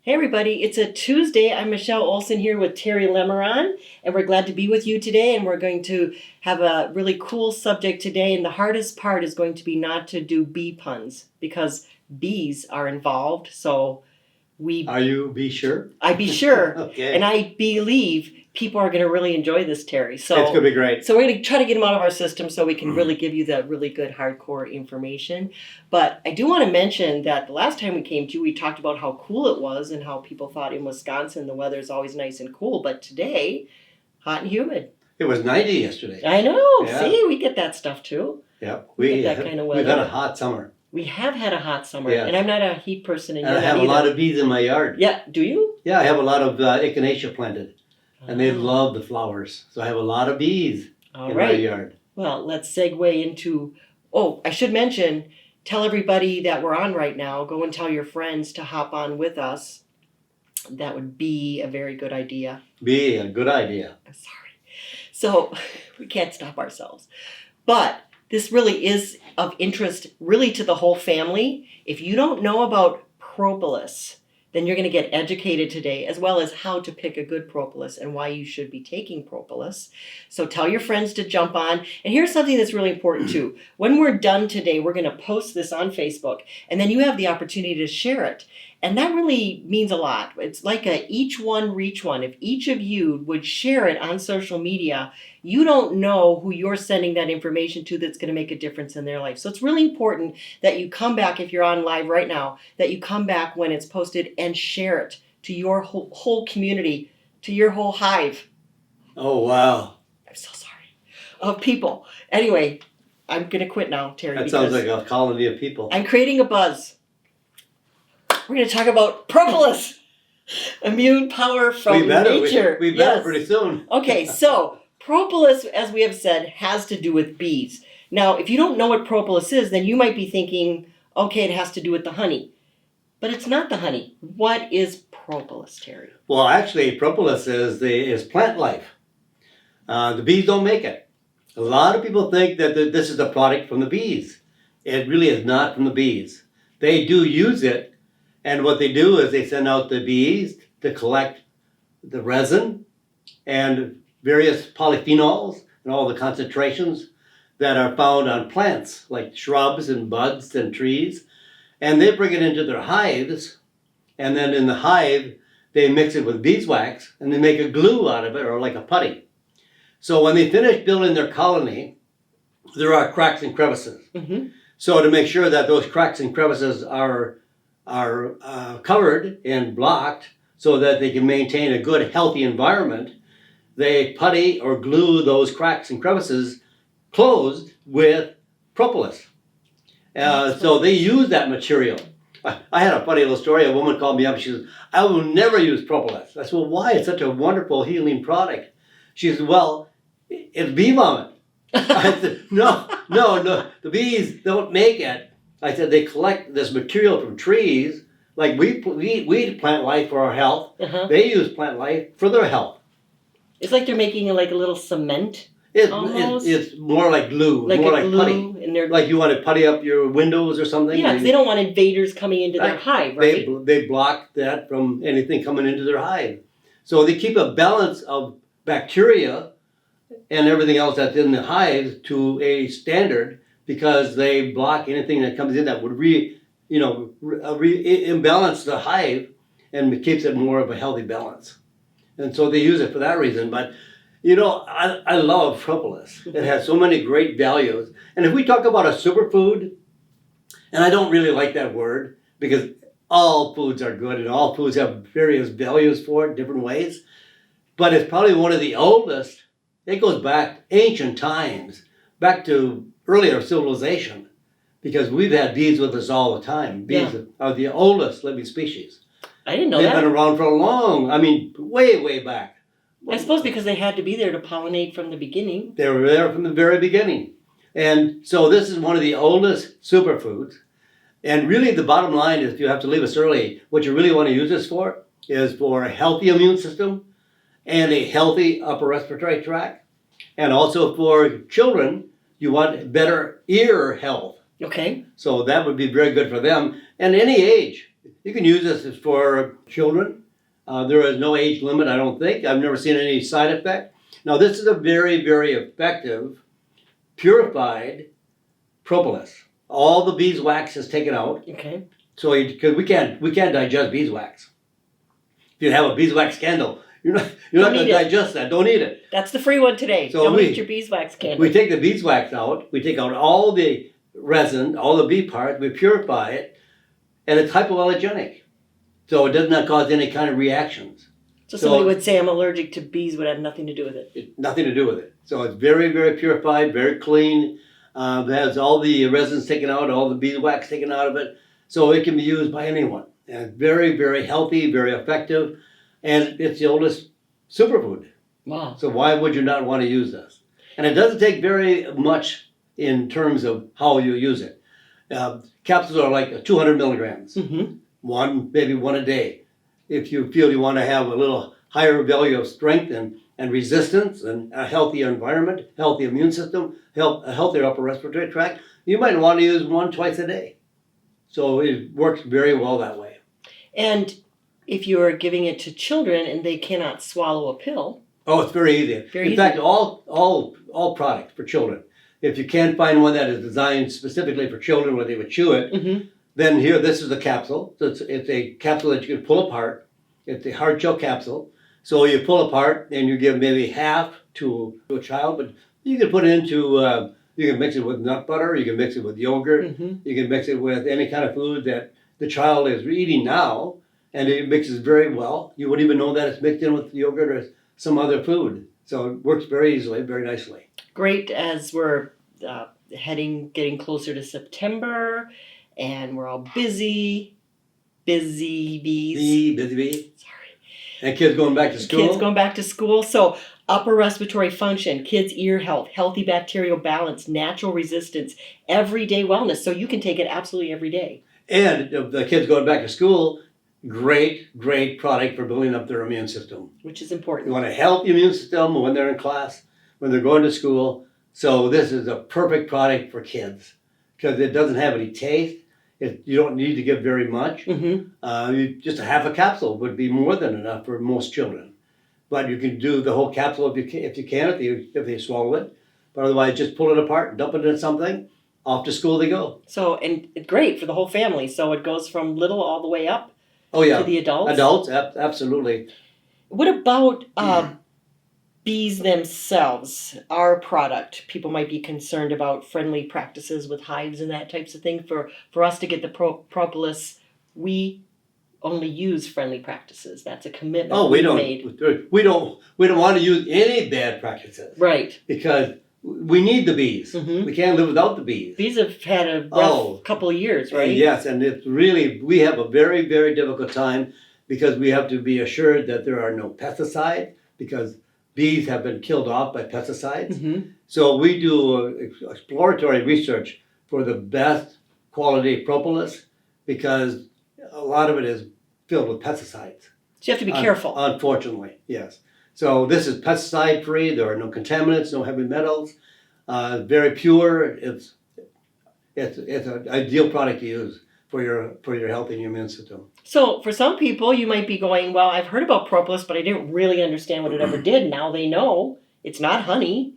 Hey everybody, it's a Tuesday. I'm Michelle Olson here with Terry Lemeron, and we're glad to be with you today. And we're going to have a really cool subject today. And the hardest part is going to be not to do bee puns because bees are involved. So Are you be sure? I be sure, Okay. and I believe people are going to really enjoy this, Terry. So It's going to be great. So we're going to try to get them out of our system so we can really give you that really good hardcore information. But I do want to mention that the last time we came to you, we talked about how cool it was and how people thought in Wisconsin the weather is always nice and cool. But today, hot and humid. It was 90 yesterday. I know. Yeah. See, we get that stuff too. Yep. We get that kind of weather. We've had a hot summer. We have had a hot summer, Yes. and I'm not a heat person. And I have a lot of bees in my yard. Yeah, do you? Yeah, I have a lot of echinacea planted. And they love the flowers. So I have a lot of bees in my yard. Well, let's segue into, I should mention, tell everybody that we're on right now. Go and tell your friends to hop on with us. That would be a very good idea. Be a good idea. I'm sorry. So we can't stop ourselves. But this really is of interest really to the whole family. If you don't know about propolis, then you're going to get educated today, as well as how to pick a good propolis and why you should be taking propolis. So tell your friends to jump on. And here's something that's really important too. When we're done today, we're going to post this on Facebook, and then you have the opportunity to share it. And that really means a lot. It's like a each one reach one. If each of you would share it on social media, you don't know who you're sending that information to that's going to make a difference in their life. So it's really important that you come back, if you're on live right now, that you come back when it's posted and share it to your whole community, to your whole hive. Oh, wow. I'm so sorry. Of people. Anyway, I'm going to quit now, Terry. That sounds like a colony of people. I'm creating a buzz. We're going to talk about propolis, immune power from nature. We better pretty soon. Okay, so propolis, as we have said, has to do with bees. Now, if you don't know what propolis is, then you might be thinking, okay, it has to do with the honey. But it's not the honey. What is propolis, Terry? Well, actually, propolis is plant life. The bees don't make it. A lot of people think that this is a product from the bees. It really is not from the bees. They do use it. And what they do is they send out the bees to collect the resin and various polyphenols and all the concentrations that are found on plants like shrubs and buds and trees. And they bring it into their hives. And then in the hive, they mix it with beeswax and they make a glue out of it, or like a putty. So when they finish building their colony, there are cracks and crevices. Mm-hmm. So to make sure that those cracks and crevices are covered and blocked so that they can maintain a good, healthy environment, they putty or glue those cracks and crevices closed with propolis. So they use that material. I had a funny little story. A woman called me up and she says, I will never use propolis. I said, well, why? It's such a wonderful healing product. She said, well, it's bee vomit. I said, no, the bees don't make it. I said, they collect this material from trees. Like we eat plant life for our health. Uh-huh. They use plant life for their health. It's like they're making like a little cement. It's more like glue. Like more like like glue. putty. And they're... Like you want to putty up your windows or something. Yeah, because they don't want invaders coming into their hive, right? They block that from anything coming into their hive. So they keep a balance of bacteria and everything else that's in the hives to a standard, because they block anything that comes in that would imbalance the hive and keeps it more of a healthy balance. And so they use it for that reason. But, I love propolis. It has so many great values. And if we talk about a superfood, and I don't really like that word because all foods are good and all foods have various values for it, different ways. But it's probably one of the oldest. It goes back ancient times, back to earlier civilization, because we've had bees with us all the time. Bees are the oldest living species. I didn't know that. They've been around for way, way back. I suppose because they had to be there to pollinate from the beginning. They were there from the very beginning. And so this is one of the oldest superfoods. And really the bottom line is, if you have to leave us early, what you really want to use this for is for a healthy immune system and a healthy upper respiratory tract. And also for children, you want better ear health. Okay. So that would be very good for them. And any age. You can use this for children. There is no age limit, I don't think. I've never seen any side effect. Now, this is a very, very effective, purified propolis. All the beeswax is taken out. Okay. So, because we can't digest beeswax. If you have a beeswax candle, you're not going to digest that. Don't eat it. That's the free one today. So Don't eat your beeswax candle. We take the beeswax out. We take out all the resin, all the bee parts. We purify it, and it's hypoallergenic, so it does not cause any kind of reactions. So somebody would say I'm allergic to bees would have nothing to do with it. Nothing to do with it. So it's very, very purified, very clean. It has all the resins taken out, all the beeswax taken out of it, so it can be used by anyone. And it's very, very healthy, very effective, and it's the oldest superfood. Wow. So why would you not want to use this? And it doesn't take very much in terms of how you use it. Capsules are like 200 milligrams, maybe one a day. If you feel you want to have a little higher value of strength and resistance and a healthier environment, healthy immune system, a healthier upper respiratory tract, you might want to use one twice a day. So it works very well that way. And if you're giving it to children and they cannot swallow a pill. Oh, it's very easy. In fact, all products for children. If you can't find one that is designed specifically for children where they would chew it, then here, this is a capsule. So it's a capsule that you can pull apart. It's a hard shell capsule. So you pull apart and you give maybe half to a child, but you can put it into, you can mix it with nut butter, you can mix it with yogurt, you can mix it with any kind of food that the child is eating now, and it mixes very well. You wouldn't even know that it's mixed in with yogurt or some other food. So it works very easily, very nicely. Great as we're getting closer to September, and we're all busy bees. Busy bee. Sorry. And kids going back to school. Kids going back to school. So upper respiratory function, kids' ear health, healthy bacterial balance, natural resistance, everyday wellness. So you can take it absolutely every day. And the kids going back to school, great product for building up their immune system. Which is important. You want a healthy immune system when they're in class, when they're going to school. So this is a perfect product for kids because it doesn't have any taste. You don't need to give very much. Just a half a capsule would be more than enough for most children. But you can do the whole capsule if they swallow it. But otherwise, just pull it apart, dump it in something. Off to school they go. So, and it's great for the whole family. So it goes from little all the way up to the adults. Adults, absolutely. What about bees themselves? Our product. People might be concerned about friendly practices with hives and that types of thing. For us to get the propolis, we only use friendly practices. That's a commitment. Oh, we don't want to use any bad practices. Right. Because we need the bees. We can't live without the bees. Bees have had a rough couple of years, right? Yes, and it's really, we have a very, very difficult time because we have to be assured that there are no pesticides because bees have been killed off by pesticides. So we do exploratory research for the best quality propolis because a lot of it is filled with pesticides. So you have to be careful. Unfortunately, yes. So this is pesticide free. There are no contaminants, no heavy metals. Very pure. It's an ideal product to use for your health and your immune system. So for some people, you might be going, well, I've heard about propolis, but I didn't really understand what it ever did. Now they know it's not honey.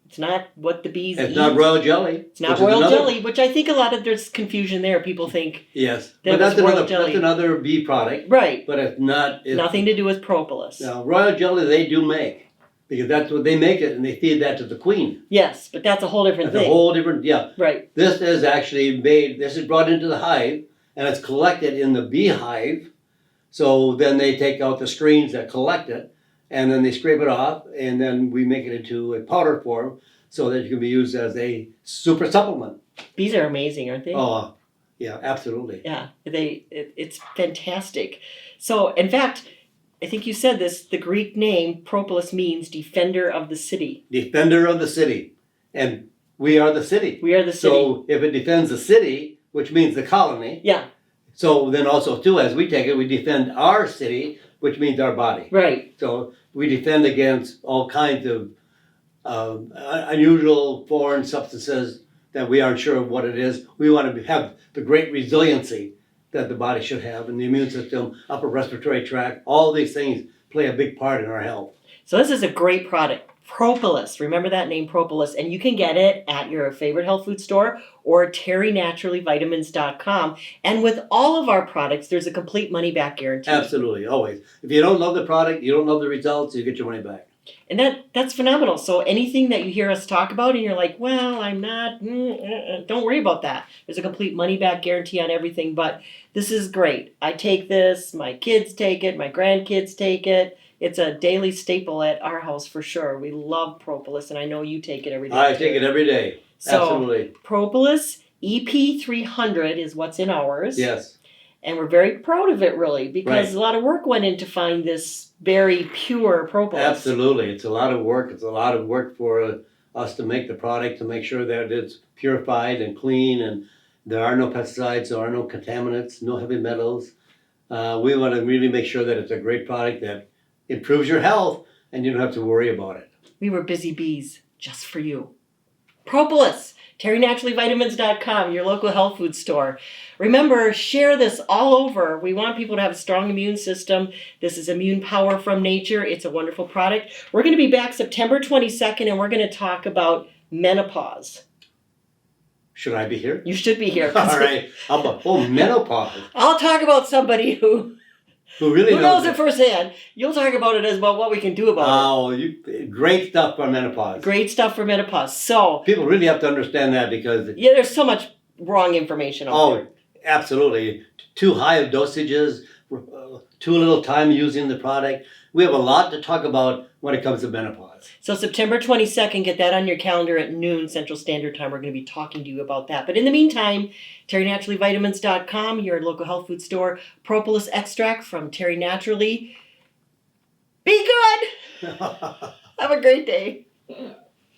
It's not what the bees eat. It's not royal jelly. It's not royal jelly, which I think a lot of there's confusion there. People think but that's another bee product. Right. But it's not. It's nothing to do with propolis. Now, royal jelly they do make because that's what they make it and they feed that to the queen. Yes, but that's a whole different thing. A whole different, Right. This is actually this is brought into the hive and it's collected in the beehive. So then they take out the screens that collect it and then they scrape it off and then we make it into a powder form so that it can be used as a super supplement. Bees are amazing, aren't they? Oh, yeah, absolutely. Yeah, it's fantastic. So, in fact, I think you said this, the Greek name propolis means defender of the city. Defender of the city. And we are the city. We are the city. So if it defends the city, which means the colony. Yeah. So then also too, as we take it, we defend our city, which means our body. Right. So we defend against all kinds of unusual foreign substances that we aren't sure of what it is. We want to have the great resiliency that the body should have, and the immune system, upper respiratory tract, all these things play a big part in our health. So this is a great product. Propolis. Remember that name, Propolis. And you can get it at your favorite health food store or terrynaturallyvitamins.com. And with all of our products, there's a complete money back guarantee. Absolutely, always. If you don't love the product, you don't love the results, you get your money back. And that's phenomenal. So anything that you hear us talk about and you're like, well, I'm not, don't worry about that. There's a complete money back guarantee on everything. But this is great. I take this. My kids take it. My grandkids take it. It's a daily staple at our house for sure. We love Propolis, and I know you take it every day. I take it every day. So, Absolutely. Propolis EP300 is what's in ours. Yes. And we're very proud of it, really, because Right. a lot of work went in to find this very pure propolis. Absolutely. It's a lot of work. It's a lot of work for us to make the product, to make sure that it's purified and clean, and there are no pesticides, there are no contaminants, no heavy metals. We want to really make sure that it's a great product that improves your health, and you don't have to worry about it. We were busy bees just for you. Propolis, terrynaturallyvitamins.com, your local health food store. Remember, share this all over. We want people to have a strong immune system. This is immune power from nature. It's a wonderful product. We're going to be back September 22nd, and we're going to talk about menopause. Should I be here? You should be here. All right. How about, menopause. I'll talk about somebody who Who knows it firsthand. You'll talk about it as well, what we can do about Great stuff for menopause. it. Great stuff for menopause. So, People really have to understand that because, yeah, there's so much wrong information out there. absolutely. Too high of dosages, too little time using the product. We have a lot to talk about when it comes to menopause. So September 22nd, get that on your calendar at noon Central Standard Time. We're going to be talking to you about that. But in the meantime, terrynaturallyvitamins.com, your local health food store, Propolis Extract from Terry Naturally. Be good! Have a great day.